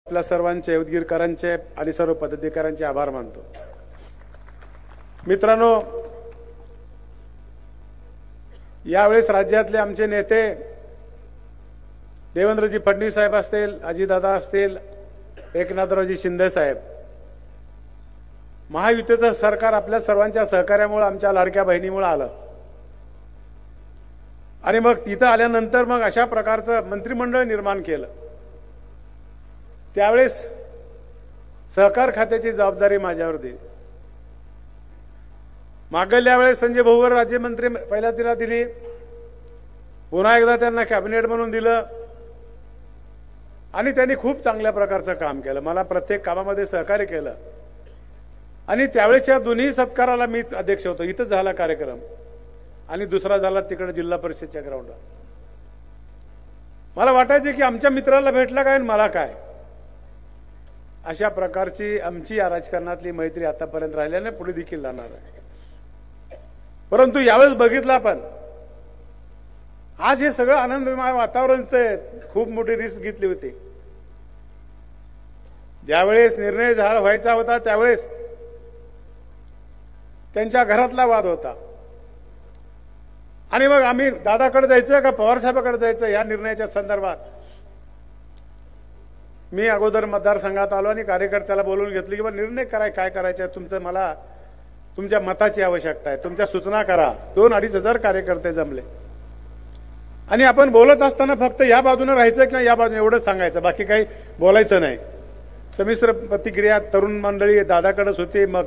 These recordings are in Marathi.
आपल्या सर्वांचे उदगीरकरांचे आणि सर्व पदाधिकाऱ्यांचे आभार मानतो। मित्रांनो, यावेळेस राज्यातले आमचे नेते देवेंद्रजी फडणवीस साहेब असतील, अजितदादा असतील, एकनाथरावजी शिंदे साहेब, महायुतीचं सरकार आपल्या सर्वांच्या सहकार्यामुळे आमच्या लाडक्या बहिणीमुळे आलं आणि मग तिथं आल्यानंतर मग अशा प्रकारचं मंत्रिमंडळ निर्माण केलं। त्यावेळेस सहकार खात्याची जबाबदारी माझ्यावर दिली। मागल्या वेळेस संजय भाऊवर राज्यमंत्री पहिल्या तिला दिली, पुन्हा एकदा त्यांना कॅबिनेट म्हणून दिलं आणि त्यांनी खूप चांगल्या प्रकारचं काम केलं। मला प्रत्येक कामामध्ये सहकार्य केलं आणि त्यावेळेच्या दोन्ही सत्काराला मीच अध्यक्ष होतो। इथं झाला कार्यक्रम आणि दुसरा झाला तिकडे जिल्हा परिषदच्या ग्राउंडला। मला वाटायचे की आमच्या मित्राला भेटला काय आणि मला काय, अशा प्रकारची आमची या राजकारणातली मैत्री आतापर्यंत राहिल्याने पुढे देखील जाणार आहे। परंतु यावेळेस बघितलं आपण, आज हे सगळं आनंदमय वातावरण, खूप मोठी रिस्क घेतली होती। ज्यावेळेस निर्णय व्हायचा होता त्यावेळेस त्यांच्या घरातला वाद होता आणि मग आम्ही दादाकडे जायचं का पवार साहेबांकडे जायचं या निर्णयाच्या संदर्भात मी अगोदर मतदारसंघात आलो आणि कार्यकर्त्याला बोलवून घेतलं की निर्णय काय करायचा आहे तुमचं, मला तुमच्या मताची आवश्यकता आहे, तुमच्या सूचना करा। 2-2.5 हजार कार्यकर्ते जमले आणि आपण बोलत असताना फक्त या बाजूने राहायचं किंवा या बाजूने एवढंच सांगायचं, बाकी काही बोलायचं नाही। संमिश्र प्रतिक्रिया तरुण मंडळी दादाकडेच होती। मग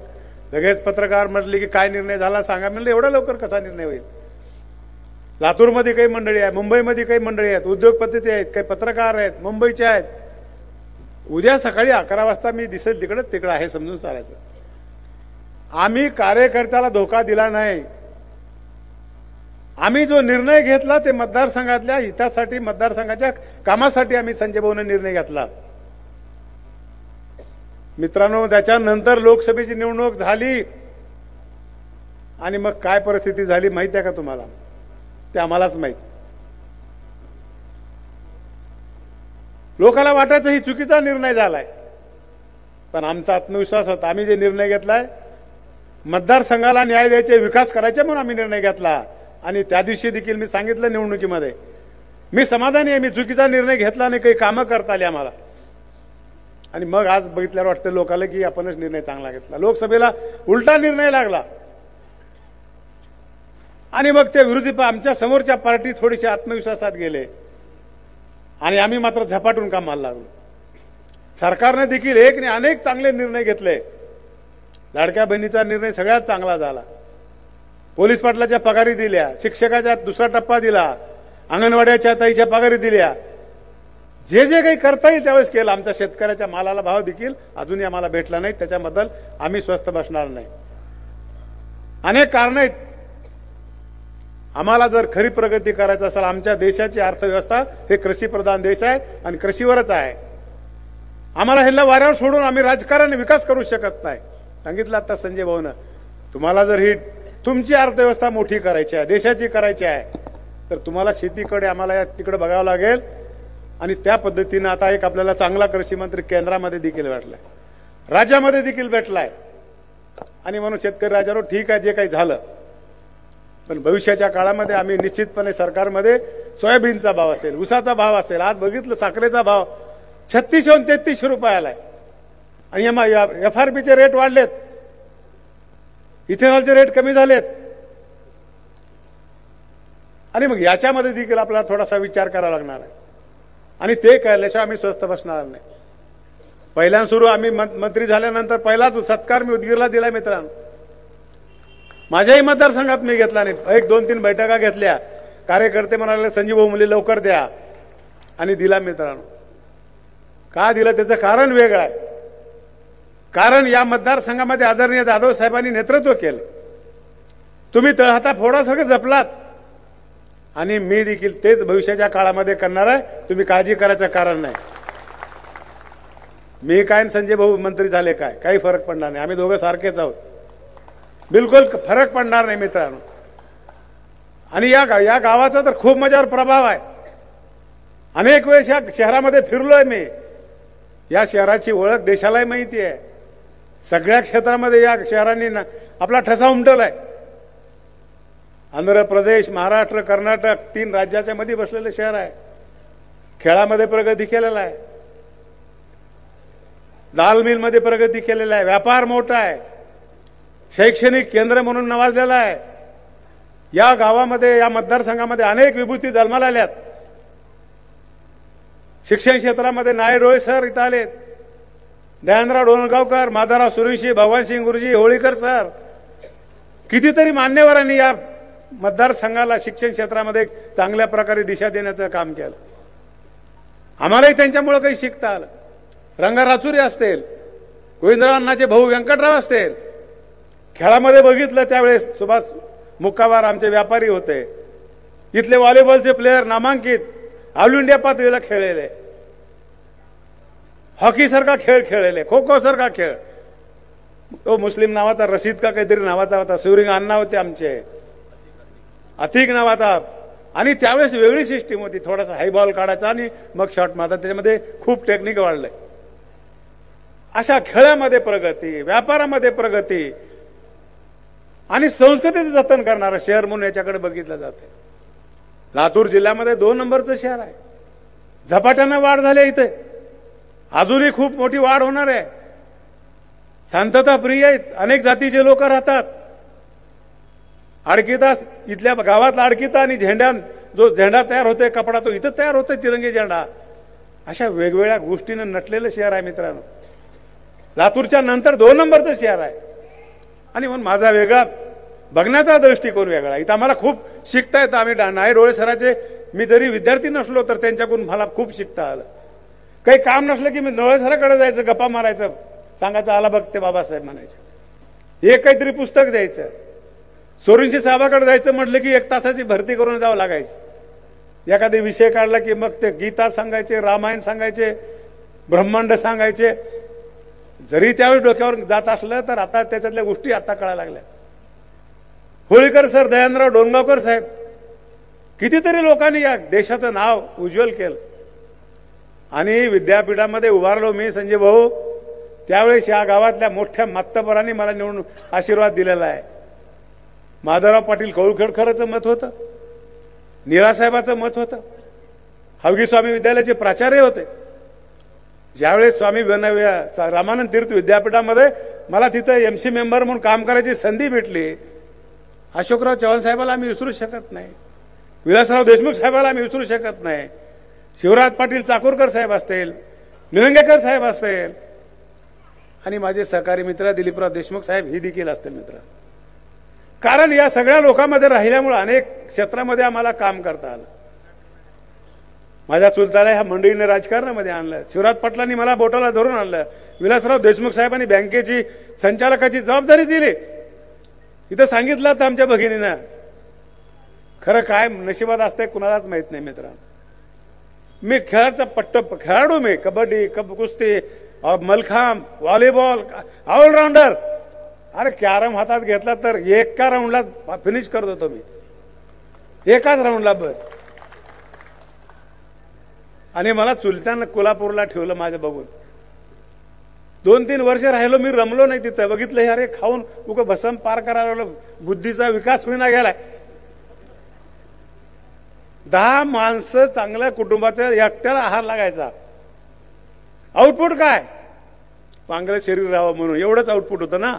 लगेच पत्रकार म्हटले की काय निर्णय झाला सांगा। म्हणलं एवढा लवकर कसा निर्णय होईल? लातूरमध्ये काही मंडळी आहे, मुंबईमध्ये काही मंडळी आहेत, उद्योगपती आहेत, काही पत्रकार आहेत, मुंबईचे आहेत। उद्या सकाळी 11 वाजता मी दिसेल तिकडे आहे समजून चालायचं। आम्ही कार्यकर्त्याला धोका दिला नाही। आम्ही जो निर्णय घेतला ते मतदारसंघातल्या हितासाठी, मतदारसंघाच्या कामासाठी आम्ही संजय भाऊने निर्णय घेतला। मित्रांनो, त्याच्यानंतर लोकसभेची निवडणूक झाली आणि मग काय परिस्थिती झाली माहिती आहे का तुम्हाला? ते आम्हालाच माहित। लोकांना वाटायचं ही चुकीचा निर्णय झालाय, पण आमचा आत्मविश्वास होता। आम्ही जे निर्णय घेतलाय मतदारसंघाला न्याय द्यायचे, विकास करायचे म्हणून आम्ही निर्णय घेतला आणि त्या दिवशी देखील मी सांगितलं निवडणुकीमध्ये मी समाधानी आहे, मी चुकीचा निर्णय घेतला आणि काही कामं करता आली आम्हाला। आणि मग आज बघितल्यावर वाटतं लोकांना की आपणच निर्णय चांगला घेतला। लोकसभेला उलटा निर्णय लागला आणि मग ते विरोधी आमच्या समोरच्या पार्टी थोडीशी आत्मविश्वासात गेले आणि आम्ही मात्र झपाटून कामाला लागलो। सरकारने देखील एक आणि अनेक चांगले निर्णय घेतले। लाडक्या बहिणीचा निर्णय सगळ्यात चांगला झाला। पोलीस पाटलाच्या पगारी दिल्या, शिक्षकाच्या दुसरा टप्पा दिला, अंगणवाड्याच्या ताईच्या पगारी दिल्या। जे जे काही करता येईल त्यावेळेस केलं। आमच्या शेतकऱ्याच्या मालाला भाव देखील अजूनही आम्हाला भेटला नाही, त्याच्याबद्दल आम्ही स्वस्थ बसणार नाही। अनेक कारण आहेत। आम्हाला जर खरी प्रगती करायची असेल, आमच्या देशाची अर्थव्यवस्था हे कृषीप्रधान देश आहे आणि कृषीवरच आहे। आम्हाला ह्याला वाऱ्यावर सोडून आम्ही राजकारण विकास करू शकत नाही। सांगितलं आता संजय भाऊनं, तुम्हाला जर ही तुमची अर्थव्यवस्था मोठी करायची आहे, देशाची करायची आहे, तर तुम्हाला शेतीकडे आम्हाला तिकडे बघावं लागेल आणि त्या पद्धतीनं आता एक आपल्याला चांगला कृषी मंत्री केंद्रामध्ये देखील भेटलाय, राज्यामध्ये देखील भेटलाय आणि म्हणून शेतकरी राजानो ठीक आहे जे काही झालं, पण भविष्याच्या काळामध्ये आम्ही निश्चितपणे सरकारमध्ये सोयाबीनचा भाव असेल, ऊसाचा भाव असेल, आज बघितलं साखरेचा भाव 3600 आणि 3300 रुपये आलाय आणि FRPचे रेट वाढलेत, इथेनॉलचे रेट कमी झालेत आणि मग याच्यामध्ये देखील आपल्याला थोडासा विचार करावा लागणार आहे आणि ते केल्याशिवाय आम्ही स्वस्थ बसणार नाही। पहिल्यांदा सुरू आम्ही मंत्री झाल्यानंतर पहिलाच सत्कार मी उदगीरला दिलाय। मित्रांनो, माझ्याही मतदारसंघात मी घेतला नाही, 1-2-3 बैठका घेतल्या। कार्यकर्ते म्हणाले संजीव भाऊ मुली लवकर द्या आणि दिला। मित्रांनो, का दिलं त्याचं कारण वेगळं आहे। कारण या मतदारसंघामध्ये आदरणीय जाधव साहेबांनी नेतृत्व केलं, तुम्ही तळहाता फोडासारखं जपलात आणि मी देखील तेच भविष्याच्या काळामध्ये करणार आहे। तुम्ही काळजी करायचं कारण नाही। मी काय संजय भाऊ मंत्री झाले काय, काही फरक पडणार नाही। आम्ही दोघं सारखेच आहोत, बिलकुल फरक पडणार नाही मित्रांनो। आणि या गावाचा तर खूप माझ्यावर प्रभाव आहे। अनेक वेळेस या शहरामध्ये फिरलोय मी, या शहराची ओळख देशालाही माहिती आहे. सगळ्या क्षेत्रामध्ये या शहरांनी आपला ठसा उमटवलाय. आंध्र प्रदेश, महाराष्ट्र, कर्नाटक 3 राज्याच्या मध्ये बसलेलं शहर आहे. खेळामध्ये प्रगती केलेला आहे, दाल मिलमध्ये प्रगती केलेला आहे, व्यापार मोठा आहे, शैक्षणिक केंद्र म्हणून नावाजलेला आहे. या गावामध्ये, या मतदारसंघामध्ये अनेक विभूती जन्माला आल्यात. शिक्षण क्षेत्रामध्ये नाय डोळे सर इथं आलेत, दयानराव डोणगावकर, माधवराव सुरेशी, भगवानसिंग गुरुजी, होळीकर सर, कितीतरी मान्यवरांनी या मतदारसंघाला शिक्षण क्षेत्रामध्ये चांगल्या प्रकारे दिशा देण्याचं काम केलं. आम्हालाही त्यांच्यामुळे काही शिकता आलं. रंगा राचुरी असतील, गोविंदराव अण्णाचे भाऊ व्यंकटराव असतील. खेळामध्ये बघितलं त्यावेळेस सुभाष मुक्कावार आमचे व्यापारी होते. इथले व्हॉलीबॉलचे प्लेयर नामांकित, ऑल इंडिया पातळीला खेळलेले, हॉकी सारखा खेळ खेळलेले, खो खो सारखा खेळ. तो मुस्लिम नावाचा रशीद का काहीतरी नावाचा होता, शिवरिंग अण्णा होते आमचे, अतिक नावाचा. आणि त्यावेळेस वेगळी सिस्टीम होती, थोडासा हाय बॉल काढायचा आणि मग शॉट मारता. त्याच्यामध्ये खूप टेक्निक वाढलंय. अशा खेळामध्ये प्रगती, व्यापारामध्ये प्रगती आणि संस्कृतीचं जतन करणारं शहर म्हणून याच्याकडे बघितलं जाते. लातूर जिल्ह्यामध्ये 2 नंबरचं शहर आहे. झपाट्यानं वाढ झाली इथे, अजूनही खूप मोठी वाढ होणार आहे. शांतता प्रिय आहेत, अनेक जातीचे लोक राहतात. अडकिता, इथल्या गावातला अडकिता आणि झेंड्या, जो झेंडा तयार होतोय कपडा, तो इथं तयार होतोय तिरंगी झेंडा. अशा वेगवेगळ्या गोष्टीनं नटलेलं शहर आहे मित्रांनो. लातूरच्या नंतर 2 नंबरचं शहर आहे. आणि म्हणून माझा वेगळा बघण्याचा दृष्टिकोन वेगळा. इथं आम्हाला खूप शिकता येतं. आम्ही नाय डोळे सराचे, मी जरी विद्यार्थी नसलो तर त्यांच्याकडून मला खूप शिकता आलं. काही काम नसलं की मी डोळे सराकडे जायचं, गप्पा मारायचं, सांगायचं आला बघते बाबासाहेब म्हणायचे. एक काहीतरी पुस्तक द्यायचं. सोरुंशी साहेबाकडे जायचं म्हटलं की 1 तासाची भरती करून जावं लागायचं. एखादा विषय काढला की मग ते गीता सांगायचे, रामायण सांगायचे, ब्रह्मांड सांगायचे. जरी त्यावेळी डोक्यावर जात असलं तर आता त्याच्यातल्या गोष्टी आता कळायला लागल्या. होळीकर सर, दयानराव डोणगावकर साहेब, कितीतरी लोकांनी या देशाचं नाव उज्ज्वल केलं. आणि विद्यापीठामध्ये उभारलो मी, संजय भाऊ. त्यावेळेस या गावातल्या मोठ्या मातब्बरांनी मला निवडून आशीर्वाद दिलेला आहे. माधवराव पाटील कौळखेडकरांचं मत होतं, निरासाहेबाचं मत होतं, हवगी स्वामी विद्यालयाचे प्राचार्य होते. ज्यावेळेस स्वामी रामानंद तीर्थ विद्यापीठामध्ये मला तिथं MC मेंबर म्हणून काम करायची संधी भेटली. अशोकराव चव्हाण साहेबाला आम्ही विसरू शकत नाही, विलासराव देशमुख साहेबाला आम्ही विसरू शकत नाही, शिवराज पाटील चाकूरकर साहेब असतील, निलंगेकर साहेब असतील, आणि माझे सहकारी मित्र दिलीपराव देशमुख साहेब ही देखील असतील मित्र. कारण या सगळ्या लोकांमध्ये राहिल्यामुळे अनेक क्षेत्रामध्ये आम्हाला काम करता आलं. माझ्या चुलत्याला ह्या मंडळीने राजकारणामध्ये आणलं, शिवराज पाटलांनी मला बोटाला धरून आणलं, विलासराव देशमुख साहेबांनी बँकेची संचालकाची जबाबदारी दिली. इथं सांगितलं तर आमच्या भगिनीनं, खरं काय नशिबात असतंय कुणालाच माहित नाही मित्रांनो. मी खेळाचा खेळाडू, मी कबड्डी, कुस्ती, मलखांब, व्हॉलीबॉल, ऑलराऊंडर. अरे कॅरम हातात घेतला तर एका राऊंडला फिनिश करत होतो मी, एकाच राऊंडला. आणि मला चुलत्यानं कोल्हापूरला ठेवलं माझं बघून. 2-3 वर्ष राहिलो, मी रमलो नाही तिथं. बघितलं अरे खाऊन उगं भसम पार करायला लागलो, बुद्धीचा विकास होईना गेलाय. 10 माणसं चांगल्या कुटुंबाचं एकट्याला आहार लागायचा. आउटपुट काय, चांगलं शरीर राहावं म्हणून एवढंच आउटपुट होतं ना.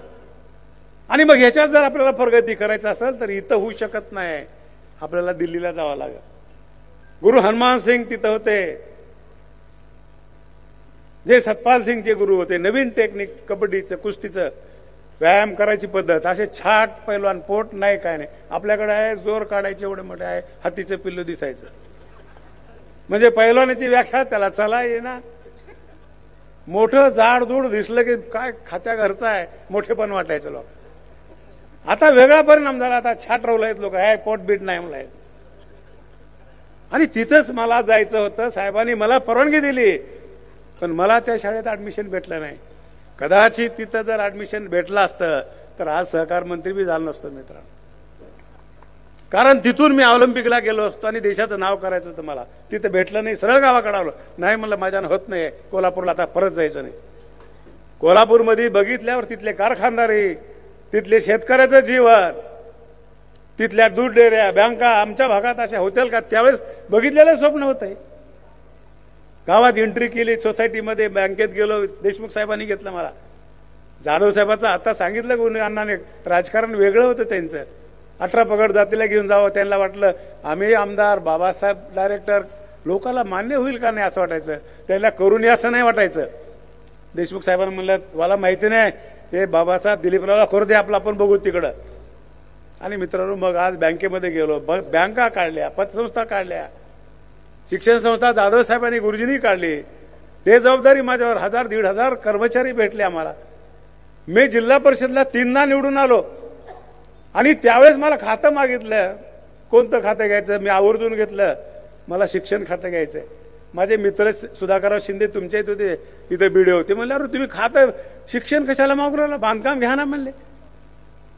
आणि मग ह्याच्यात जर आपल्याला प्रगती करायचं असेल तर इथं होऊ शकत नाही, आपल्याला दिल्लीला जावं लागेल. गुरु हनुमान सिंग तिथं होते, जे सतपाल सिंगचे गुरु होते. नवीन टेक्निक, कबड्डीचं, कुस्तीचं, व्यायाम करायची पद्धत. असे छाट पैलवान, पोट नाही काय नाही. आपल्याकडे आहे जोर काढायचे एवढे मोठे आहे, हातीचं पिल्लू दिसायचं. म्हणजे पैलवानाची व्याख्या त्याला चला ये ना. मोठं जाडजूड दिसलं की काय खात्या घरचं आहे, मोठेपण वाटायचं लोक. आता वेगळा परिणाम झाला, आता छाट रवला आहेत लोक, आहे पोट बीट नाही म्हणलाय. आणि तिथंच मला जायचं होतं. साहेबांनी मला परवानगी दिली, पण मला त्या शाळेत ऍडमिशन भेटलं नाही. कदाचित तिथं जर ऍडमिशन भेटलं असतं तर आज सहकार मंत्री बी झालं नसतं मित्रांनो. कारण तिथून मी ऑलिम्पिकला गेलो असतो आणि देशाचं नाव करायचं होतं मला. तिथे भेटलं नाही, सरळ गावाकडे आलो. नाही म्हणलं माझ्यानं होत नाही, कोल्हापूरला आता परत जायचं नाही. कोल्हापूरमध्ये बघितल्यावर तिथले कारखानदारी, तिथले शेतकऱ्याचं जीवन, तिथल्या दूध डेऱ्या, बँका, आमच्या भागात अशा होतील का त्यावेळेस बघितलेलं स्वप्न होतं. गावात एंट्री केली, सोसायटीमध्ये बँकेत गेलो, देशमुख साहेबांनी घेतलं मला. जाधव साहेबांचं आता सांगितलं गुन्हे अण्णाने, राजकारण वेगळं होतं त्यांचं. 18 पगड जातीला घेऊन जावं, त्यांना वाटलं आम्ही आमदार, बाबासाहेब डायरेक्टर, लोकांना मान्य होईल का नाही असं वाटायचं, त्यांना करून असं नाही वाटायचं. देशमुख साहेबांना म्हणलं मला माहिती नाही, हे बाबासाहेब दिलीपरावला करू दे, आपलं आपण बघू तिकडं. आणि मित्रांनो मग आज बँकेमध्ये गेलो, बँका काढल्या, पतसंस्था काढल्या, शिक्षण संस्था जाधव साहेबांनी गुरुजींनी काढली. ते जबाबदारी माझ्यावर 1000-1500 कर्मचारी भेटले आम्हाला. मी जिल्हा परिषदला 3दा निवडून आलो आणि त्यावेळेस मला खातं मागितलं. कोणतं खातं घ्यायचं, मी आवर्जून घेतलं. मला शिक्षण खातं घ्यायचंय. माझे मित्र सुधाकरराव शिंदे तुमच्या इथे होते, इथे बीडीओ होते. म्हणले अरे तुम्ही खातं शिक्षण कशाला मागू राहिला, बांधकाम घ्या ना म्हणले.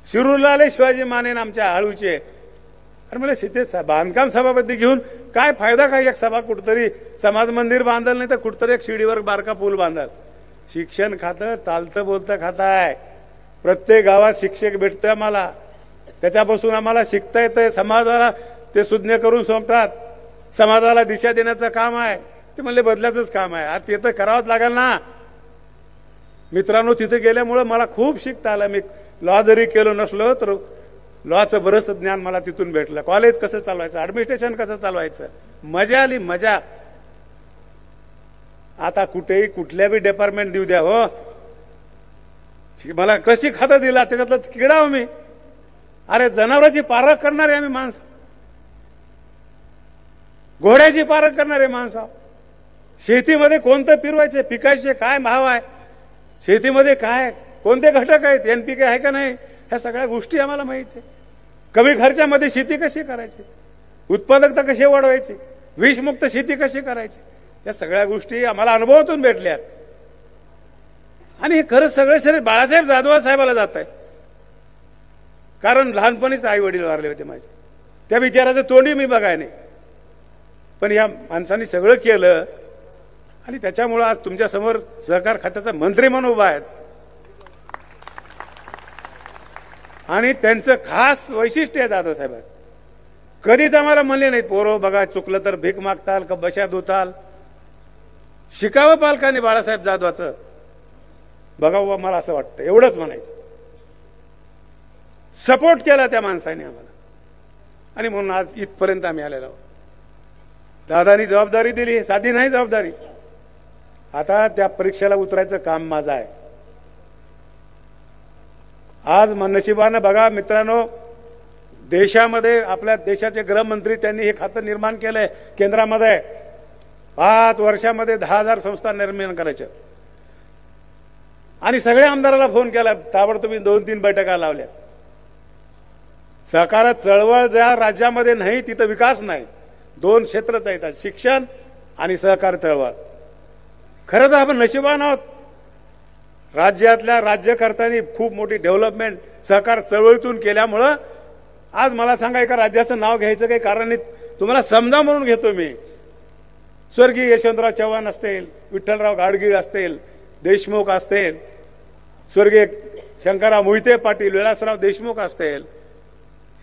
शिरूरला आले शिवाजी मानेन आमच्या आळूचे. अरे म्हणले तिथे बांधकाम सभापती घेऊन काय फायदा, काय एक सभा कुठतरी समाज मंदिर बांधल, नाही तर कुठतरी एक शिडीवर बारका पूल बांधल. शिक्षण खातं चालतं बोलतं खातं आहे. प्रत्येक गावात शिक्षक भेटतोय आम्हाला, त्याच्यापासून आम्हाला शिकता येतंय. समाजाला ते सुज्ञ करून सांगतात, समाजाला दिशा देण्याचं काम आहे. ते म्हणले बदलायचंच काम आहे. आता ते तर करावंच लागेल ना. मित्रांनो तिथे गेल्यामुळं मला खूप शिकता आलं. मी लॉ जरी केलो नसलो तर लॉचं बरंच ज्ञान मला तिथून भेटलं. कॉलेज कसं चालवायचं, ऍडमिनिस्ट्रेशन कसं चालवायचं, मजा आली मजा. आता कुठेही कुठल्या बी डिपार्टमेंट देऊ द्या हो, मला कृषी खातं दिला त्याच्यातलं किडा हो मी. अरे जनावरांची पारख करणारे आम्ही माणसं, घोड्याची पारख करणारे माणसं. शेतीमध्ये कोणतं पिरवायचे, पिकायचे काय भाव आहे, शेतीमध्ये काय कोणते घटक आहेत, NPK आहे का नाही, ह्या सगळ्या गोष्टी आम्हाला माहिती आहे. कमी खर्चामध्ये शेती कशी करायची, उत्पादकता कशी वाढवायची, विषमुक्त शेती कशी करायची, या सगळ्या गोष्टी आम्हाला अनुभवातून भेटल्यात. आणि हे खरंच सगळं शरीर बाळासाहेब जाधव साहेबाला जात आहे. कारण लहानपणीच आई वडील वारले होते माझे, त्या विचाराचं तोंडी मी बघाय नाही. पण या माणसांनी सगळं केलं आणि त्याच्यामुळं आज तुमच्या समोर सहकार खात्याचा मंत्री म्हणून उभा आहे. आणि त्यांचं खास वैशिष्ट्य आहे जाधव साहेब, कधीच आम्हाला म्हणले नाहीत पोरं बघा चुकलं तर भीक मागताल का बशा धुताल. शिकावं पालकांनी बाळासाहेब जाधवाचं, बघावं मला असं वाटतं, एवढंच म्हणायचं. सपोर्ट केला त्या माणसाने आम्हाला आणि म्हणून आज इथपर्यंत आम्ही आलेलो आहोत. दादानी जबाबदारी दिली, साधी नाही जबाबदारी. आता त्या परीक्षेला उतरायचं काम माझं आहे. आज नशिबानं बघा मित्रांनो, देशामध्ये आपल्या देशाचे गृहमंत्री त्यांनी हे खातं निर्माण केलंय केंद्रामध्ये. 5 वर्षामध्ये 10,000 संस्था निर्माण करायच्या आणि सगळ्या आमदाराला फोन केला, ताबडतोब 2-3 बैठका लावल्या. सहकार चळवळ ज्या राज्यामध्ये नाही तिथं विकास नाही. 2 क्षेत्रच आहेत, शिक्षण आणि सहकार चळवळ. खरं तर आपण नशिबान आहोत, राज्यातल्या राज्यकर्त्यांनी खूप मोठी डेव्हलपमेंट सहकार चळवळीतून केल्यामुळं आज मला सांगा एका राज्याचं नाव घ्यायचं काही कारण नाही. तुम्हाला समजा म्हणून घेतो मी. स्वर्गीय यशवंतराव चव्हाण असतील, विठ्ठलराव गाडगीळ असतील, देशमुख असतील, स्वर्गीय शंकरराव मोहिते पाटील, विलासराव देशमुख असतील,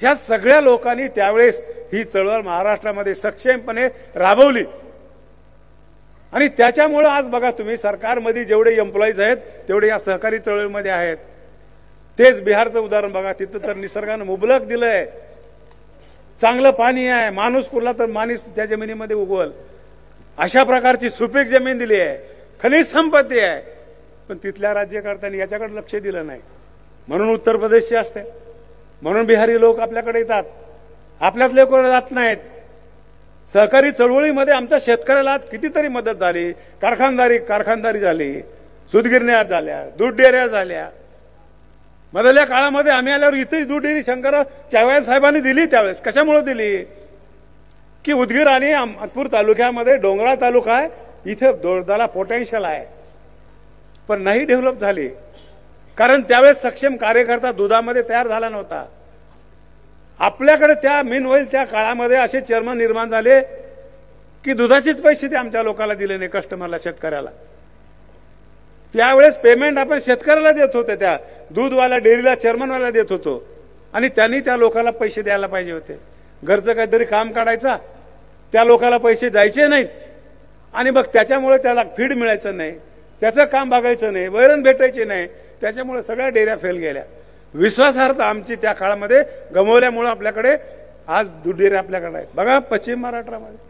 ह्या सगळ्या लोकांनी त्यावेळेस ही चळवळ महाराष्ट्रामध्ये सक्षमपणे राबवली. आणि त्याच्यामुळे आज बघा तुम्ही सरकारमध्ये जेवढे एम्प्लॉईज आहेत तेवढे या सहकारी चळवळीमध्ये आहेत. तेच बिहारचं उदाहरण बघा, तिथं तर निसर्गानं मुबलक दिलंय, चांगलं पाणी आहे, माणूस पुरला तर माणूस त्या जमिनीमध्ये उगवल, अशा प्रकारची सुपीक जमीन दिली आहे, खनिज संपत्ती आहे. पण तिथल्या राज्यकर्त्यांनी याच्याकडे लक्ष दिलं नाही. म्हणून उत्तर प्रदेशचे असते, म्हणून बिहारी लोक आपल्याकडे येतात, आपल्याच लोक जात नाहीत. सहकारी चळवळीमध्ये आमच्या शेतकऱ्याला आज कितीतरी मदत झाली. कारखानदारी झाली, सूतगिरण्या झाल्या, दूध डेऱ्या झाल्या. मधल्या काळामध्ये आम्ही आल्यावर इथे दूध डेअरी शंकरराव चव्हाण साहेबांनी दिली. त्यावेळेस कशामुळे दिली की उदगीर आणि अहमदपूर तालुक्यामध्ये डोंगराळ तालुका आहे, इथे दुधाला पोटेन्शियल आहे, पण नाही डेव्हलप झाली. कारण त्यावेळेस सक्षम कार्यकर्ता दुधामध्ये तयार झाला नव्हता. आपल्याकडे त्या मीनवेल त्या काळामध्ये असे चेअरमन निर्माण झाले की दुधाचेच पैसे ते आमच्या लोकांना दिले नाही, कस्टमरला, शेतकऱ्याला. त्यावेळेस पेमेंट आपण शेतकऱ्याला देत होते, त्या दूधवाल्या डेअरीला चेअरमनवाला देत होतो, आणि त्यांनी त्या लोकांना पैसे द्यायला पाहिजे होते. घरचं काहीतरी काम काढायचा, त्या लोकांना पैसे जायचे नाहीत, आणि मग त्याच्यामुळे त्याला फीड मिळायचं नाही, त्याचं काम बघायचं नाही, वैरण भेटायचे नाही, त्याच्यामुळे सगळ्या डेअऱ्या फेल गेल्या. विश्वासार्हता आमची त्या काळामध्ये गमावल्यामुळे आपल्याकडे आज दूध डेअरी आपल्याकडे आहेत. बघा पश्चिम महाराष्ट्रामध्ये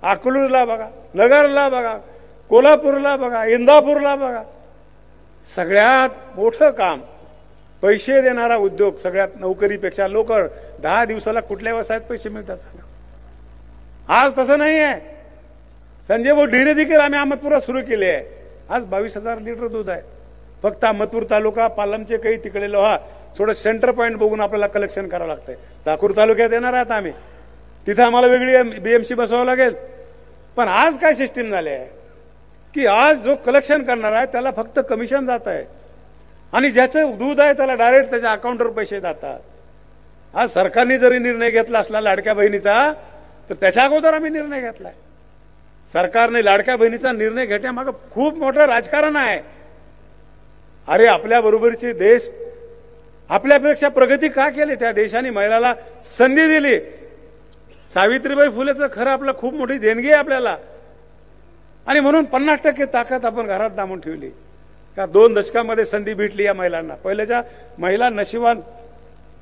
अकलूजला बघा, नगरला बघा, कोल्हापूरला बघा, इंदापूरला बघा. सगळ्यात मोठं काम, पैसे देणारा उद्योग, सगळ्यात नोकरीपेक्षा लवकर 10 दिवसाला कुठल्या व्यवसायात पैसे मिळतात सांगा. आज तसं नाही आहे. संजय भाऊ डेअरी देखील आम्ही अहमदपुरात सुरू केली आहे. आज 22,000 लिटर दूध आहे. फक्त अहमदपूर तालुका, पालमचे काही तिकडे लोहा, थोडं सेंटर पॉईंट बघून आपल्याला कलेक्शन करावं लागतंय. चाकूर तालुक्यात येणार आहात आम्ही, तिथं आम्हाला वेगळी बीएमसी बसवावं लागेल. पण आज काय सिस्टीम झाली आहे की आज जो कलेक्शन करणार आहे त्याला फक्त कमिशन जात आहे, आणि ज्याचं दूध आहे त्याला डायरेक्ट त्याच्या अकाउंटवर पैसे जातात. आज सरकारने जरी निर्णय घेतला असला लाडक्या बहिणीचा, तर त्याच्या अगोदर आम्ही निर्णय घेतलाय. सरकारने लाडक्या बहिणीचा निर्णय घेण्यामागे खूप मोठं राजकारण आहे. अरे आपल्या बरोबरचे देश आपल्यापेक्षा प्रगती का केली? त्या देशाने महिलाला संधी दिली. सावित्रीबाई फुलेचं खरं आपलं खूप मोठी देणगी आहे आपल्याला, आणि म्हणून 50% ताकद आपण घरात दामून ठेवली. का 2 दशकामध्ये संधी भेटली या महिलांना. पहिल्याच्या महिला नशिबान,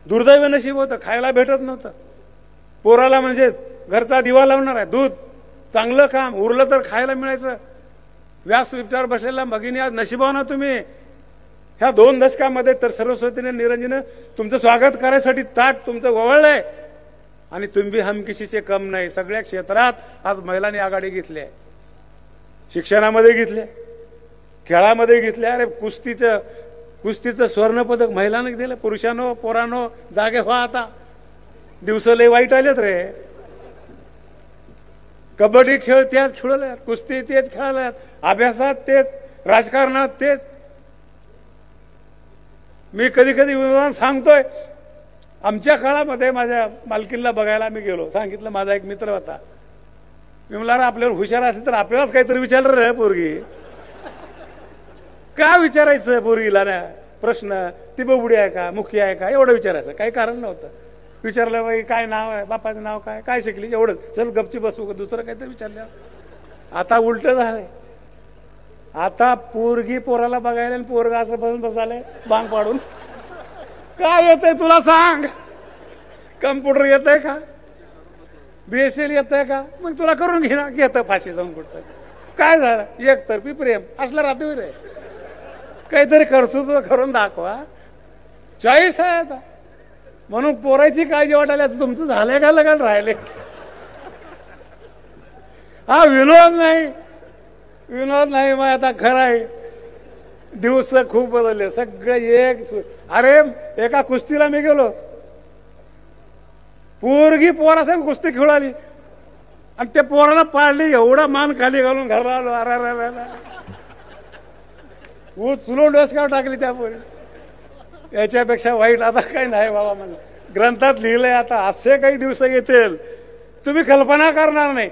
दुर्दैव नशीब होतं, खायला भेटत नव्हतं. पोराला म्हणजे घरचा दिवा लावणार आहे, दूध, चांगलं काम, उरलं तर खायला मिळायचं. व्यासपीठावर बसलेला भगिनी आज नशिबाना तुम्ही. ह्या 2 दशकामध्ये तर सरस्वतीने, निरंजने तुमचं स्वागत करायसाठी ताट तुमचं ओवळलंय, आणि तुम्ही हम किसीचे कम नाही. सगळ्या क्षेत्रात आज महिलांनी आघाडी घेतली आहे. शिक्षणामध्ये घेतले, खेळामध्ये घेतले. अरे कुस्तीचं स्वर्णपदक महिलांनी दिलं. पुरुषांनो, पोरांनो जागे व्हा, आता दिवस लय वाईट आलेत रे. कबड्डी खेळ त्याच खेळल्यात, कुस्ती तेच खेळल्यात, अभ्यासात तेच, राजकारणात तेच. मी कधी कधी उदाहरण सांगतोय, आमच्या काळामध्ये माझ्या मालकीनला बघायला मी गेलो. सांगितलं, माझा एक मित्र होता. मी म्हणला, अरे आपल्यावर हुशार असेल तर आपल्यालाच काहीतरी विचारलं रे पोरगी. का विचारायचं पोरगीला ना प्रश्न? ती बबुडी आहे का, मुखी आहे का, एवढं विचारायचं काही कारण नव्हतं. विचारलं, बाई काय नाव आहे, बापाचं नाव काय, काय शिकली, एवढंच. चल गपची बसू, दुसरं काहीतरी विचारलं. आता उलट झालंय. आता पोरगी पोराला बघायला आणि पोरगा असं बसून बसायला बांग पाडून. काय येतंय तुला सांग? कम्प्युटर येतंय का, बीएसएल येतंय का? मग तुला करून घे ना. घेतं फाशी जाऊन कुठं. काय झालं? एकतर्फी प्रेम असलं राहतो रे. काहीतरी कर्तृत्व करून दाखवा. चॉईस आहे आता. म्हणून पोरायची काळजी वाटायला तुमचं झालंय का लग्न राहिले? हा विनोद नाही, विनोद नाही. मग आता खरं आहे, दिवस खूप बदलले सगळे. अरे एका कुस्तीला मी गेलो, पोरगी पोरासंग कुस्ती खेळू आली, आणि त्या पोराला पाडली. एवढा मान खाली घालून घरला आलो. अरे उचलून डोसक्यावर टाकली त्या पोरी. याच्यापेक्षा वाईट आता काही नाही बाबा. मला ग्रंथात लिहिलंय, आता असे काही दिवस येतील तुम्ही कल्पना करणार नाही.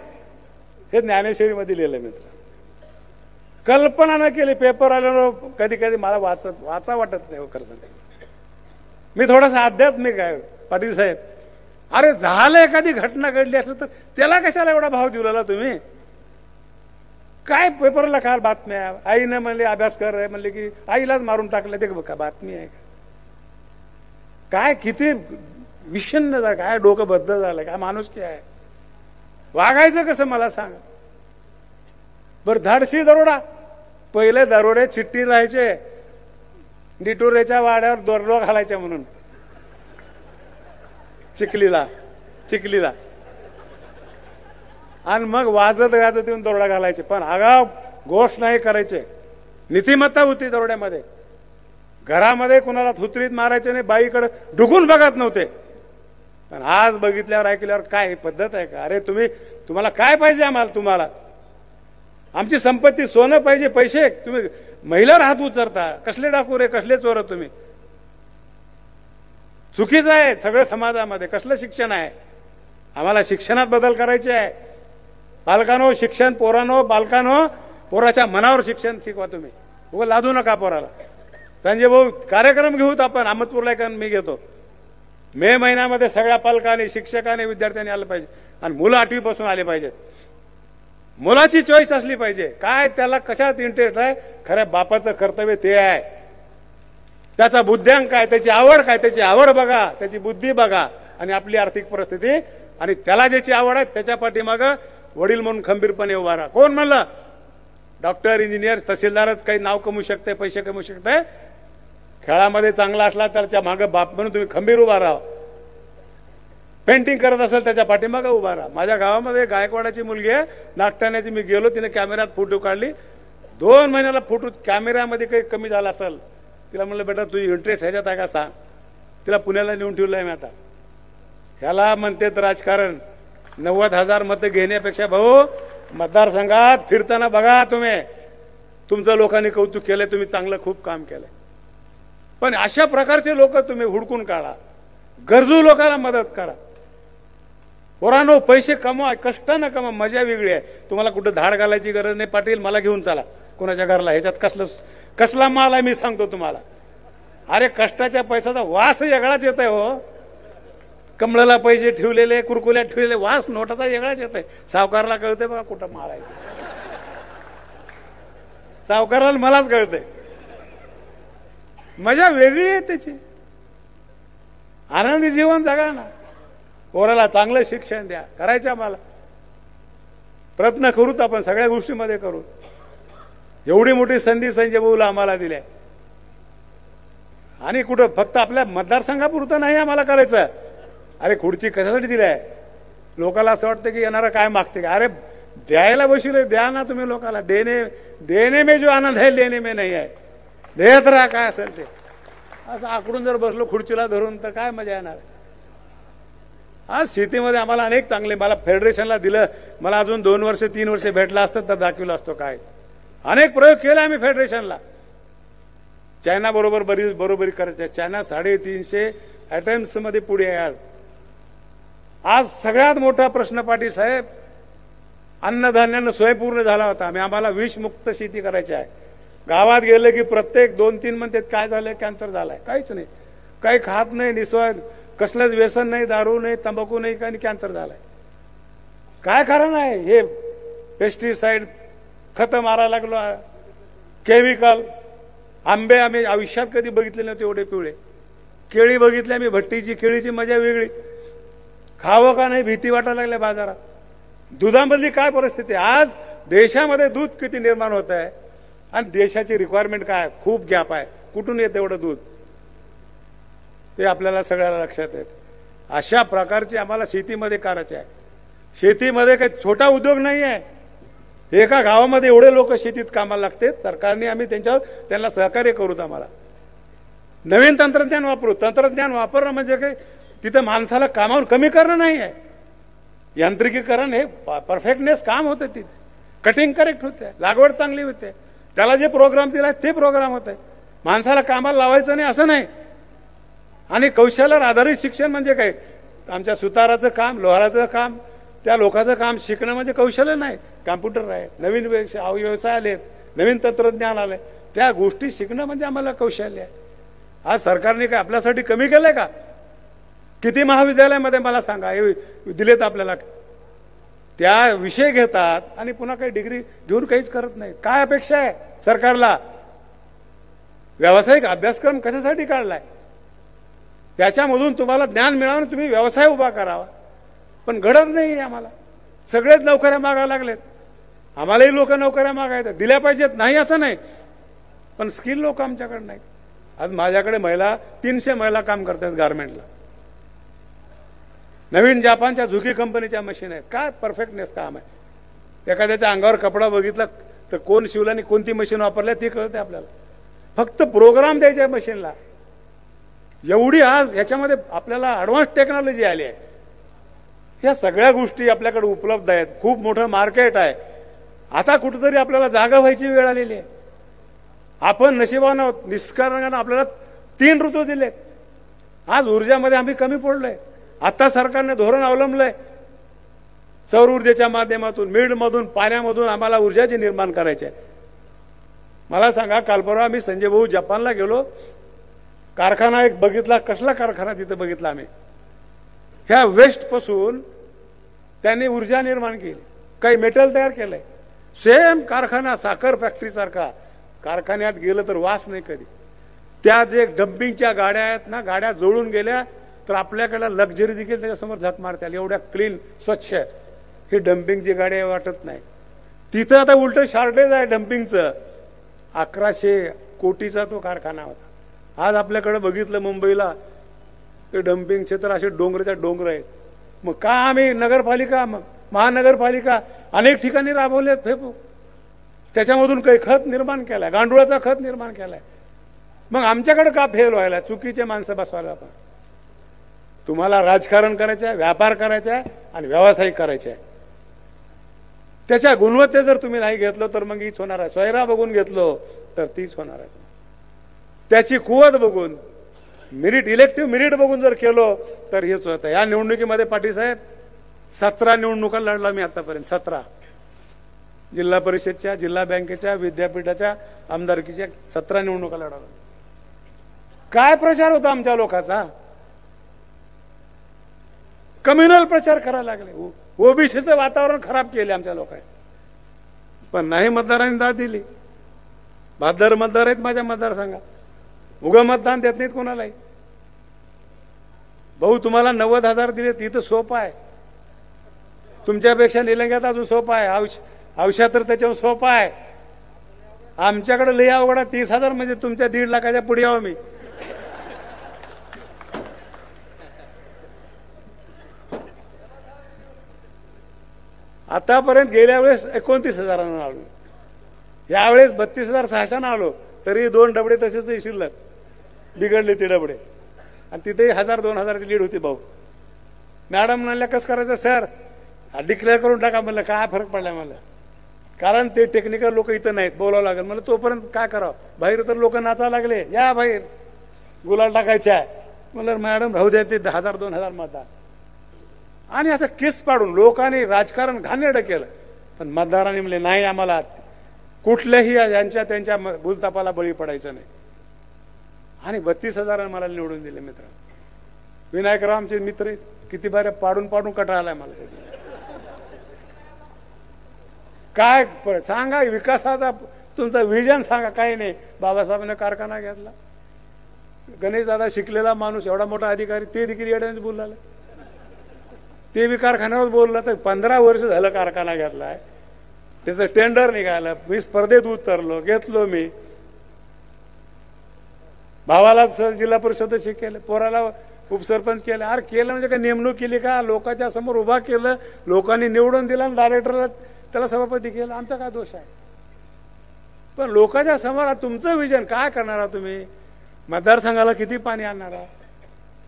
हे ज्ञानेश्वरीमध्ये लिहिलंय मित्र. कल्पना न केली. पेपर आल्यावर कधी कधी मला वाचा वाटत नाही. खरं सांगते मी थोडासा आध्यात्मिक आहे पाटील साहेब. अरे झालं एखादी घटना घडली असेल तर त्याला कशाला एवढा भाव दिलेला तुम्ही? काय पेपरला काल बातम्या, आईनं म्हणले अभ्यास कर, म्हणले की आईलाच मारून टाकलं. ते बघा बातमी आहे का? काय किती विषण्ण झालं, काय डोकं बद्ध झालं, काय माणुसकी आहे? वागायचं कसं मला सांग बरं. धाडशी दरोडा. पहिले दरोडे चिठ्ठी राहायचे, डिटोरेच्या वाड्यावर दरोडा घालायचे म्हणून चिखलीला, आणि मग वाजत गाजत येऊन दरोडा घालायचे. पण आगाव गोष्ट नाही करायचे. नीतिमत्ता होती दरोड्यामध्ये. घरामध्ये कुणाला थुत्रीत मारायचे नाही, बाईकडे ढुकून बघत नव्हते. पण आज बघितल्यावर ऐकल्यावर काय पद्धत आहे का? अरे तुम्हाला काय पाहिजे? आम्हाला तुम्हाला आमची संपत्ती, सोनं पाहिजे, पैसे. तुम्ही महिलावर हात उचलता. कसले डाकू रे, कसले चोर तुम्ही? चुकीचं आहे सगळं समाजामध्ये. कसलं शिक्षण आहे? आम्हाला शिक्षणात बदल करायचे आहे. पालकांनो शिक्षण, पोरांनो बालकांनो पोराच्या मनावर शिक्षण शिकवा तुम्ही. उगा लादू नका पोराला. संजय भाऊ कार्यक्रम घेऊत आपण अहमदपूरला एक मी घेतो. मे महिन्यामध्ये सगळ्या पालकांनी शिक्षकांनी विद्यार्थ्यांनी आलं पाहिजे आणि मुलं 8वी पासून आले पाहिजेत. मुलाची चॉईस असली पाहिजे. काय त्याला कशात इंटरेस्ट आहे, खऱ्या बापाचं कर्तव्य ते आहे. त्याचा बुद्ध्यांक काय, त्याची आवड काय, त्याची आवड बघा, त्याची बुद्धी बघा आणि आपली आर्थिक परिस्थिती आणि त्याला ज्याची आवड आहे त्याच्या पाठीमागं वडील म्हणून खंबीरपणे उभा राहा. कोण म्हणलं डॉक्टर इंजिनियर तहसीलदारच काही नाव कमवू शकते, पैसे कमवू शकते? खेळामध्ये चांगला असला त्याच्या मागं बाप म्हणून तुम्ही खंबीर उभा राहा. पेंटिंग करत असेल त्याच्या पाठीमागं उभा राहा. माझ्या गावामध्ये गायकवाडाची मुलगी आहे नागठाण्याची. मी गेलो, तिने कॅमेऱ्यात फोटो काढली. 2 महिन्याला फोटो कॅमेऱ्यामध्ये काही कमी झाला असेल. तिला म्हणलं बेटा तुझी इंटरेस्ट ह्याच्यात आहे का सांग. तिला पुण्याला नेऊन ठेवलंय मी आता. ह्याला म्हणतेत राजकारण. 90,000 मतं घेण्यापेक्षा भाऊ मतदारसंघात फिरताना बघा तुम्ही. तुमचं लोकांनी कौतुक केलंय, तुम्ही चांगलं खूप काम केलंय. पण अशा प्रकारचे लोक तुम्ही हुडकून काढा. गरजू लोकांना मदत करा. पोरांनो पैसे कमवा, कष्टानं कमवा, मजा वेगळी आहे. तुम्हाला कुठं धाड घालायची गरज नाही. पाटील मला घेऊन चला कोणाच्या घरला, ह्याच्यात कसला माल आहे मी सांगतो तुम्हाला. अरे कष्टाच्या पैशाचा वास वेगळाच येत आहे हो. कमळाला पैसे ठेवलेले, कुरकुल्यात ठेवलेले, वास नोटाचा वेगळाच येत आहे. सावकारला कळते बघा कुठं माल आहे. सावकाराला मलाच कळते. मजा वेगळी आहे त्याची. आनंदी जीवन जगा ना. पोराला चांगलं शिक्षण द्या. करायचं आम्हाला प्रयत्न करूत आपण सगळ्या गोष्टीमध्ये करू. एवढी मोठी संधी संजय भाऊला आम्हाला दिली. आणि कुठं फक्त आपल्या मतदारसंघापुरतं नाही आम्हाला करायचं. अरे खुर्ची कशासाठी दिलाय? लोकांना असं वाटतं की येणारा काय मागते का? अरे द्यायला बसले, द्या ना तुम्ही लोकांना. देणे में जो आनंद है लेने में नहीं है. देत राहा काय असेल ते. असं आकडून जर बसलो खुर्चीला धरून तर काय मजा येणार. आज शेतीमध्ये आम्हाला अनेक चांगले, मला फेडरेशनला दिलं. मला अजून 2 वर्ष 3 वर्ष भेटला असतं तर दाखवलं असतो काय. अनेक प्रयोग केले आम्ही फेडरेशनला. चायना बरोबर बरोबरी करायचं. चायना 350 अटेम्प्ट मध्ये पुढे आहे. आज सगळ्यात मोठा प्रश्न पाटील साहेब अन्नधान्यानं स्वयंपूर्ण झाला होता. आम्हाला विषमुक्त शेती करायची आहे. गावात गेलं की प्रत्येक 2-3 म्हणतात काय झालंय, कॅन्सर झालाय. काहीच नाही, काही खात नाही, निस्वार्थ, कसलंच व्यसन नाही, दारू नाही, तंबाखू नाही, काही कॅन्सर झालाय. काय कारण आहे? हे पेस्टिसाइड खतं मारायला लागलो, केमिकल. आंबे आम्ही आयुष्यात कधी बघितले नव्हते एवढे पिवळे. केळी बघितली आम्ही भट्टीची. केळीची मजा वेगळी. खावं का नाही भीती वाटायला लागल्या बाजारात. दुधामधली काय परिस्थिती. आज देशामध्ये दूध किती निर्माण होत आहे आणि देशाची रिक्वायरमेंट काय, खूप गॅप आहे. कुठून येतं एवढं दूध ते आपल्याला सगळ्याला लक्षात येत. अशा प्रकारचे आम्हाला शेतीमध्ये करायचे आहे. शेतीमध्ये काही छोटा उद्योग नाही आहे. एका गावामध्ये एवढे लोक शेतीत कामाला लागतात. सरकारने आम्ही त्यांना सहकार्य करूत. आम्हाला नवीन तंत्रज्ञान वापरू. तंत्रज्ञान वापरणं म्हणजे काय, तिथं माणसाला कामावर कमी करणं नाही आहे. यांत्रिकीकरण हे परफेक्टनेस काम होतं. तिथे कटिंग करेक्ट होते, लागवड चांगली होते. त्याला जे प्रोग्राम दिला ते प्रोग्राम होते. माणसाला कामाला लावायचं नाही असं नाही. आणि कौशल्यावर आधारित शिक्षण म्हणजे काय, आमच्या सुताराचं काम, लोहाराचं काम, त्या लोकांचं काम शिकणं म्हणजे कौशल्य नाही. कॉम्प्युटर आहे, नवीन व्यवसाय आलेत, नवीन तंत्रज्ञान आलंय, त्या गोष्टी शिकणं म्हणजे आम्हाला कौशल्य आहे. आज सरकारने काय आपल्यासाठी कमी केलंय का? किती महाविद्यालयामध्ये मला सांगा हे दिलेत आपल्याला. त्या विषय घेतात आणि पुन्हा काही डिग्री घेऊन काहीच करत नाही. काय अपेक्षा आहे सरकारला? व्यावसायिक अभ्यासक्रम कशासाठी काढलाय? त्याच्यामधून तुम्हाला ज्ञान मिळावं, तुम्ही व्यवसाय उभा करावा. पण घडत नाही आम्हाला. सगळेच नोकऱ्या मागायला लागलेत. आम्हालाही लोक नोकऱ्या मागायच्या, दिल्या पाहिजेत नाही असं नाही, पण स्किल लोक आमच्याकडे नाहीत. आज माझ्याकडे 300 महिला काम करतात गारमेंटला. नवीन जापानच्या झुकी कंपनीच्या मशीन आहेत. काय परफेक्टनेस काम आहे. एखाद्याच्या अंगावर कपडा बघितला तर कोण शिवला आणि कोणती मशीन वापरल्या ते कळते आपल्याला. फक्त प्रोग्राम द्यायचा आहे मशीनला. एवढी आज याच्यामध्ये आपल्याला ऍडव्हान्स टेक्नॉलॉजी आली आहे. या सगळ्या गोष्टी आपल्याकडे उपलब्ध आहेत. खूप मोठं मार्केट आहे. आता कुठेतरी आपल्याला जागा व्हायची वेळ आलेली आहे. आपण नशिबानं निष्कारानं आपल्याला 3 ऋतू दिलेत. आज ऊर्जामध्ये आम्ही कमी पडलोय. आता सरकारने धोरण अवलंबलंय, सौर ऊर्जेच्या माध्यमातून, मिडमधून, पाण्यामधून आम्हाला ऊर्जाची निर्माण करायची आहे. मला सांगा, काल परवा आम्ही संजय भाऊ जपानला गेलो, कारखाना एक बघितला. कसला कारखाना तिथे बघितला आम्ही. ह्या वेस्ट पासून त्यांनी ऊर्जा निर्माण केली, काही मेटल तयार केलंय. सेम कारखाना, साखर फॅक्टरी सारखा. कारखान्यात गेलं तर वास नाही कधी. त्या जे डम्पिंगच्या गाड्या आहेत ना, गाड्या जळून गेल्या तर आपल्याकडे लक्झरी देखील त्याच्यासमोर झक मारते, एवढ्या क्लीन स्वच्छ आहे. ही डम्पिंगची गाडी वाटत नाही. तिथं आता उलट शॉर्टेज आहे डम्पिंगचं. 1100 कोटीचा तो कारखाना होता. आज आपल्याकडे बघितलं मुंबईला ते डम्पिंगचे तर असे डोंगराच्या डोंगर आहेत. मग का आम्ही नगरपालिका, महानगरपालिका अनेक ठिकाणी राबवलेत फेपू, त्याच्यामधून काही खत निर्माण केलाय, गांडुळाचा खत निर्माण केलाय. मग आमच्याकडे का फेल व्हायला, चुकीचे माणसं बसवायला. आपण तुम्हाला राजकारण करायचं आहे, व्यापार करायचा आहे आणि व्यावसायिक करायचे आहे. त्याच्या गुणवत्ते जर तुम्ही नाही घेतलं तर मग हीच होणार आहे. सोयरा बघून घेतलो तर तीच होणार आहे. त्याची कुवत बघून, मेरिट, इलेक्टिव्ह मेरिट बघून जर केलो तर हेच होतं. या निवडणुकीमध्ये पाटील साहेब 17 निवडणुका लढला मी आतापर्यंत. 17 जिल्हा परिषदच्या, जिल्हा बँकेच्या, विद्यापीठाच्या, आमदारकीच्या 17 निवडणुका लढवल्या. काय प्रचार होता आमच्या लोकांचा. कम्युनल प्रचार करायला लागले. ओबीसीचं वातावरण खराब केले आमच्या लोकांनी. पण नाही, मतदारांनी दाद दिली. 72 मतदार आहेत माझ्या मतदारसंघात. उगा मतदान देत नाहीत कोणालाही. भाऊ तुम्हाला 90,000 दिले, तिथं सोपं आहे. तुमच्यापेक्षा निलंग्यात अजून सोपं आहे. औषध तर त्याच्यावर सोपं आहे. आमच्याकडे लई अवघड आहे. 30,000 म्हणजे तुमच्या 1.5 लाखाच्या पुढे यावं मी. आतापर्यंत गेल्या वेळेस 29,000 आलो, यावेळेस 32,600 आलो. तरी 2 डबडे तसेच शिल्लक बिघडले ते डबडे. आणि तिथेही 1,000-2,000ची लीड होती. भाऊ मॅडम म्हणल्या कसं करायचं सर, डिक्लेअर करून टाका. म्हणलं काय फरक पडला मला, कारण ते टेक्निकल लोक इथं नाहीत, बोलावं लागेल. म्हणलं तोपर्यंत काय करावं, बाहेर तर लोक नाचायला लागले, या बाहेर गुलाल टाकायच्या आहे. म्हणलं मॅडम राहू द्या, ते 1,000-2,000 मतदार. आणि असं केस पाडून लोकांनी राजकारण घाणेरडं केलं. पण मतदारांनी म्हणले नाही, आम्हाला कुठल्याही यांच्या त्यांच्या भूलतापाला बळी पडायचं नाही. आणि 32,000 मला निवडून दिले. मित्र विनायकराव आमचे मित्र किती बारे पाडून पाडून कटाळालाय मला. काय सांगा विकासाचा तुमचा विजन सांगा. काही नाही. बाबासाहेबांनी कारखाना घेतला. गणेश दादा शिकलेला माणूस, एवढा मोठा अधिकारी, ते देखील येड्याने बोलला. ते बी कारखान्यावर बोललं. तर 15 वर्ष झालं कारखाना घेतलाय. त्याचं टेंडर निघालं, मी स्पर्धेत उतरलो, घेतलो मी. भावाला जिल्हा परिषद सदस्य केलं, पोराला उपसरपंच केलं. अरे केलं म्हणजे काय नेमणूक केली का, लोकांच्या समोर उभा केलं, लोकांनी निवडून दिला, डायरेक्टरला त्याला सभापती केलं. आमचा काय दोष आहे. पण लोकांच्या समोर तुमचं विजन काय करणार तुम्ही. मतदारसंघाला किती पाणी आणणार,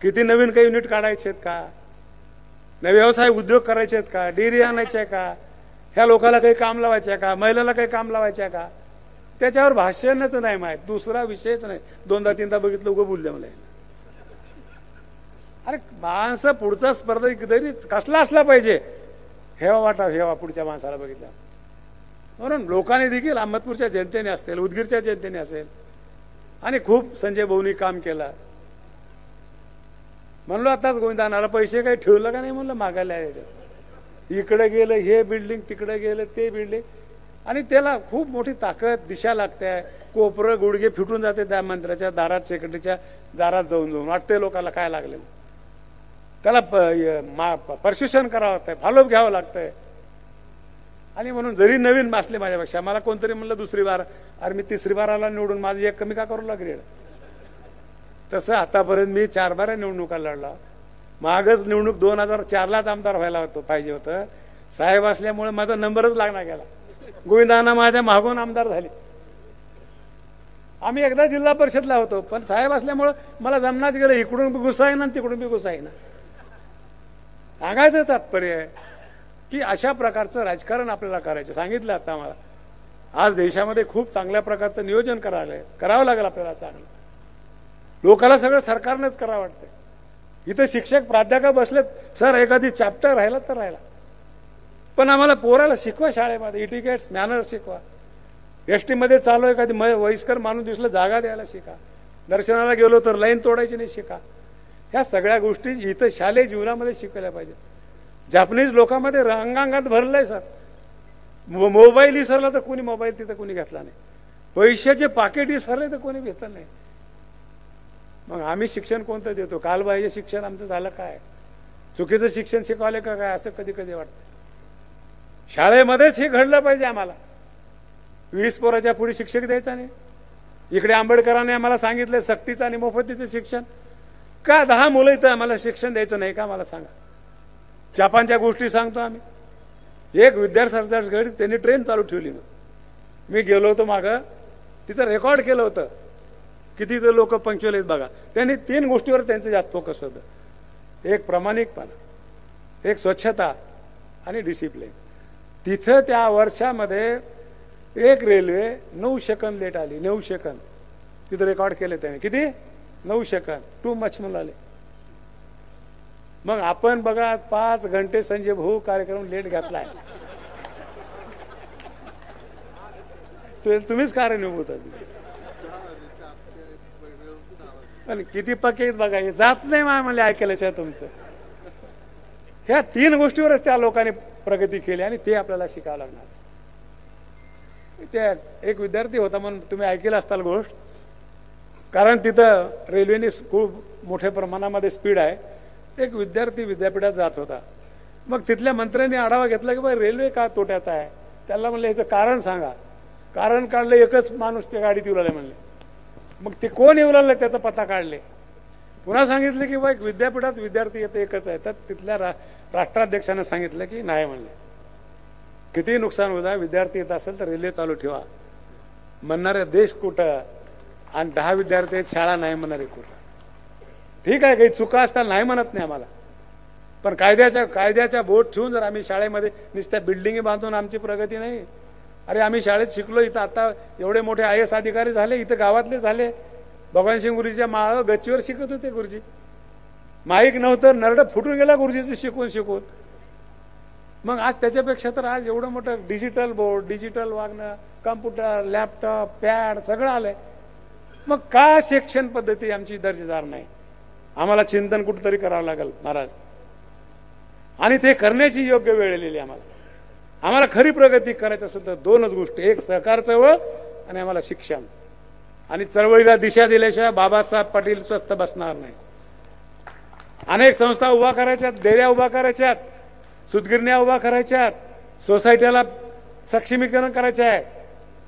किती नवीन काही युनिट काढायचे आहेत का, नवे व्यवसाय उद्योग करायचे आहेत का, डेअरी आणायचे आहे का, ह्या लोकांना काही काम लावायचे आहे का, महिलांना काही काम लावायचे आहे का. त्याच्यावर भाषणच नाही माहित, दुसरा विषयच नाही. 2दा-3दा बघितलं, उगं बोलले मला. अरे माणसं पुढचा स्पर्धा तरी कसला असला पाहिजे, हेवा वाटा हेवा पुढच्या माणसाला बघितला. म्हणून लोकांनी देखील अहमदपूरच्या जनतेने असेल, उदगीरच्या जनतेने असेल, आणि खूप संजय भाऊनी काम केलं. म्हणलो आताच गोविंदानाला पैसे काही ठेवलं का नाही म्हणलं मागायला. याच्यात इकडे गेलं हे बिल्डिंग, तिकडे गेलं ते बिल्डिंग. आणि त्याला खूप मोठी ताकद, दिशा लागते. कोपरं गुडघे फिटून जाते त्या मंत्र्याच्या दारात, सेक्रेटरीच्या दारात जाऊन जाऊन. वाटते लोकांना काय लागले. त्याला प्रशिक्षण करावं लागतंय, फॉलोअप घ्यावं लागतंय. आणि म्हणून जरी नवीन असले माझ्यापेक्षा, मला कोणतरी म्हणलं 2री बार, अरे मी 3री बाराला निवडून माझं एक कमी का करू लागेल. तसं आतापर्यंत मी 4 बारा निवडणुका लढला. मागच निवडणूक 2004लाच आमदार व्हायला होतो पाहिजे होतं. साहेब असल्यामुळे माझा नंबरच लागणार गेला. गोविंदांना माझ्या मागून आमदार झाले. आम्ही एकदा जिल्हा परिषदला होतो, पण साहेब असल्यामुळे मला जमनाच गेलं. इकडून बी घुसायना, तिकडून बी घुसायना. सांगायचं तात्पर्य आहे की अशा प्रकारचं राजकारण आपल्याला करायचं. सांगितलं आता आम्हाला. आज देशामध्ये खूप चांगल्या प्रकारचं नियोजन करावं लागेल आपल्याला. चांगलं लोकांना सगळं सरकारनंच करावं वाटतंय. इथं शिक्षक प्राध्यापक बसलेत, सर एखादी चॅप्टर राहिला तर राहिला, पण आम्हाला पोराला शिकवा, शाळेमध्ये इटिकेट्स मॅनर्स शिकवा. एसटी मध्ये चालू एखादी वयस्कर माणूस दिसलं जागा द्यायला शिका. दर्शनाला गेलो तर लाईन तोडायची नाही शिका. ह्या सगळ्या गोष्टी इथं शालेय जीवनामध्ये शिकवल्या पाहिजेत. जपानीज लोकांमध्ये रंगांगात भरलंय सर. मोबाईल विसरला तर कोणी मोबाईल तिथं कोणी घेतला नाही, पैशाचे पाकिट विसरले तर कोणी घेतलं नाही. मग आम्ही शिक्षण कोणतं देतो? कालबाह्य शिक्षण आमचं झालं काय? चुकीचं शिक्षण शिकवले का काय असं कधी कधी वाटतं. शाळेमध्येच हे घडलं पाहिजे. आम्हाला 20 पोराच्या पुढे शिक्षक द्यायचा नाही. इकडे आंबेडकरांनी आम्हाला सांगितलं सक्तीचं आणि मोफतीचं शिक्षण. का 10 मुलं इथं आम्हाला शिक्षण द्यायचं नाही का? मला सांगा. जपानच्या गोष्टी सांगतो आम्ही. एक विद्यार्थ्यांसाठी त्यांनी ट्रेन चालू ठेवली. मी गेलो होतो मागं, तिथं रेकॉर्ड केलं होतं किती लोक पंक्च्युअल आहेत बघा. त्यांनी 3 गोष्टीवर त्यांचं जास्त फोकस होतं. एक प्रामाणिकपणा, एक स्वच्छता आणि डिसिप्लिन. तिथं त्या वर्षामध्ये एक रेल्वे 9 सेकंद लेट आली. 9 सेकंद तिथं रेकॉर्ड केले त्याने. किती? 9 सेकंद. टू मच म्हणाले. मग आपण बघा 5 घंटे संजय भाऊ कार्यक्रम लेट घातलाय. तुम्हीच कारणीभूत आहात. पण किती पक्के बघा, हे जात नाही मला ऐकल्याशिवाय तुमचं. ह्या 3 गोष्टीवरच त्या लोकांनी प्रगती केली आणि ते आपल्याला शिकावं लागणार. त्या एक विद्यार्थी होता म्हणून तुम्ही ऐकलं असताल गोष्ट. कारण तिथं रेल्वेने खूप मोठ्या प्रमाणामध्ये स्पीड आहे. एक विद्यार्थी विद्यापीठात जात होता. मग तिथल्या मंत्र्यांनी आढावा घेतला की बाई रेल्वे का तोट्यात आहे. त्याला म्हणलं याचं कारण सांगा. कारण काढलं, एकच माणूस त्या गाडीत येऊ लागले म्हणले. मग ते कोण येऊ लागले त्याचा पत्ता काढले. पुन्हा सांगितलं की बाई विद्यापीठात विद्यार्थी येतं एकच आहे. तर तिथल्या राष्ट्राध्यक्षांना सांगितलं की नाही म्हणले. किती नुकसान होता. विद्यार्थी येत असेल तर रेल्वे चालू ठेवा. म्हणणारे देश कुठं आणि 10 विद्यार्थी आहेत, शाळा नाही म्हणणारे कुठं. ठीक आहे, काही चुका असताना नाही म्हणत नाही आम्हाला, पण कायद्याच्या बोट ठेवून जर आम्ही शाळेमध्ये नुसत्या बिल्डिंगी बांधून आमची प्रगती नाही. अरे आम्ही शाळेत शिकलो. इथं आता एवढे मोठे IAS अधिकारी झाले. इथं गावातले झाले. भगवानसिंग गुरुजीच्या माळ गच्चीवर शिकत होते गुरुजी. माईक नव्हतं, नरड फुटून गेला गुरुजीचं शिकून शिकून. मग आज त्याच्यापेक्षा तर आज एवढं मोठं डिजिटल बोर्ड, डिजिटल वागणं, कम्प्युटर, लॅपटॉप, पॅड सगळं आलंय. मग का शिक्षण पद्धती आमची दर्जेदार नाही? आम्हाला चिंतन कुठंतरी करावं लागेल महाराज. आणि ते करण्याची योग्य वेळ आलेली आम्हाला खरी प्रगती करायचं असेल तर 2च गोष्टी. एक सहकार चळवळ आणि आम्हाला शिक्षण. आणि चळवळीला दिशा दिल्याशिवाय बाबासाहेब पाटील स्वस्थ बसणार नाही. अनेक संस्था उभा करायच्यात, डेऱ्या उभा करायच्यात, सूतगिरण्या उभा करायच्यात, सोसायट्याला सक्षमीकरण करायचे आहे.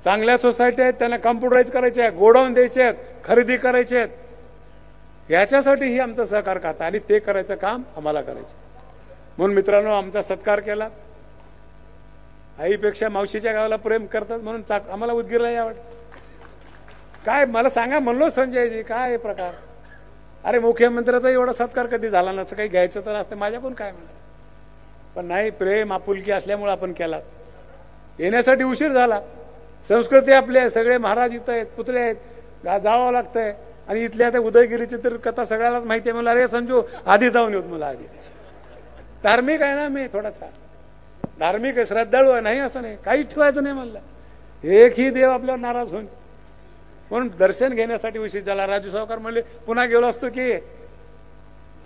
चांगल्या सोसायटी आहेत त्यांना कम्प्युटराईज करायचे आहे, गोडाऊन द्यायचे आहेत, खरेदी करायचे आहेत. याच्यासाठी ही आमचं सहकार खातं आणि ते करायचं काम आम्हाला करायचं. म्हणून मित्रांनो, आमचा सत्कार केला. आईपेक्षा मावशीच्या गावाला प्रेम करतात म्हणून आम्हाला उदगीरला आवडतं. काय मला सांगा म्हणलो संजयजी, काय हे प्रकार? अरे मुख्यमंत्र्याचा एवढा सत्कार कधी झाला नसं. काही घ्यायचं तर असतं माझ्याकडून काय म्हणलं, पण नाही, प्रेम आपुलकी असल्यामुळे आपण केला. येण्यासाठी उशीर झाला. संस्कृती आपली, सगळे महाराज इथं आहेत, पुतळे आहेत, जावं लागतंय. आणि इथल्या आता उदयगिरीची तर कथा सगळ्यालाच माहिती आहे. मला अरे संजू आधी जाऊन येऊ. मला आधी धार्मिक आहे ना, मी थोडासा धार्मिक आहे, श्रद्धाळू आहे. नाही असं नाही, काही ठेवायचं नाही म्हणलं. एकही देव आपल्यावर नाराज होईल म्हणून दर्शन घेण्यासाठी उशीर झाला. राजू सावकार म्हणले पुन्हा गेलो असतो की,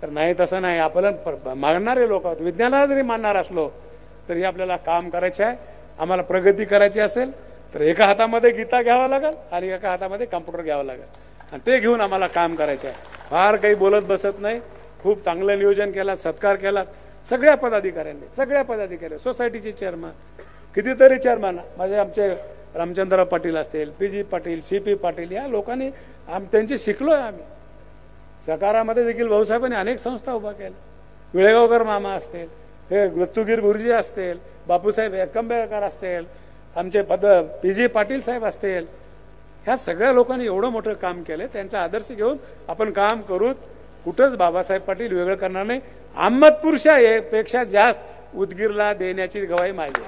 तर नाही तसं नाही. आपण मागणारे लोक आहोत. विज्ञानाला जरी मानणार असलो तरी आपल्याला काम करायचे आहे. आम्हाला प्रगती करायची असेल तर एका हातामध्ये गीता घ्यावा लागेल आणि एका हातामध्ये कम्प्युटर घ्यावा लागेल आणि ते घेऊन आम्हाला काम करायचे आहे. फार काही बोलत बसत नाही. खूप चांगलं नियोजन केलं, सत्कार केला सगळ्या पदाधिकारी, सोसायटीचे चेअरमन, कितीतरी चेअरमन माझे, आमचे रामचंद्र पाटील असतील, PG पाटील, CP पाटील, या लोकांनी त्यांचे शिकलोय आम्ही. सकारामध्ये देखील भाऊसाहेबांनी अनेक संस्था उभा केल्या. विळेगावकर मामा असतील, हे दत्तुगीर गुरुजी असतील, बापूसाहेब एकंबेकर असतील, आमचे PG पाटील साहेब असतील. ह्या सगळ्या लोकांनी एवढं मोठं काम केलं. त्यांचा आदर्श घेऊन आपण काम करू. कुठंच बाबासाहेब पाटील वेगळं करणार नाही. अहमदपूरच्या पेक्षा जास्त उदगीरला देण्याची गवाही माझी.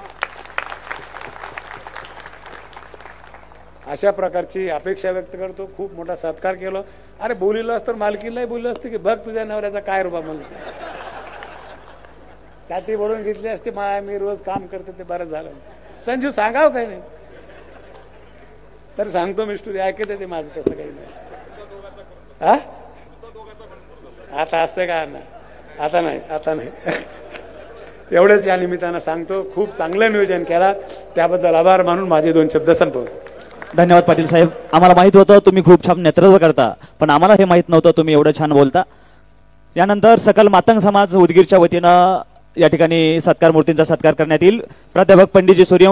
अशा प्रकारची अपेक्षा व्यक्त करतो. खूप मोठा सत्कार केला. अरे बोलिलो असतं मालकीलाही बोललो असतं की बघ तुझ्या नवऱ्याचा काय रुबा म्हणून छाती बोलून घेतली असते. मी रोज काम करते ते बरं झालं. संजू सांगाव काही नाही तर सांगतो मी स्टोरी ऐकते ते माझं तसं काही नाही. हा आता असते का? आता नाही आता नाही. एवढंच या निमित्तानं सांगतो. खूप चांगलं नियोजन केला त्याबद्दल आभार मानून माझे 2 शब्द संपवतो. धन्यवाद पाटील साहेब. आम्हाला माहित होतं तुम्ही खूप छान नेतृत्व करता, पण आम्हाला हे माहित नव्हतं तुम्ही एवढं छान बोलता. यानंतर सकल मातंग समाज उदगीरच्या वतीनं या ठिकाणी सत्कार मूर्तींचा सत्कार करण्यात येईल. प्राध्यापक पंडितजी सूर्य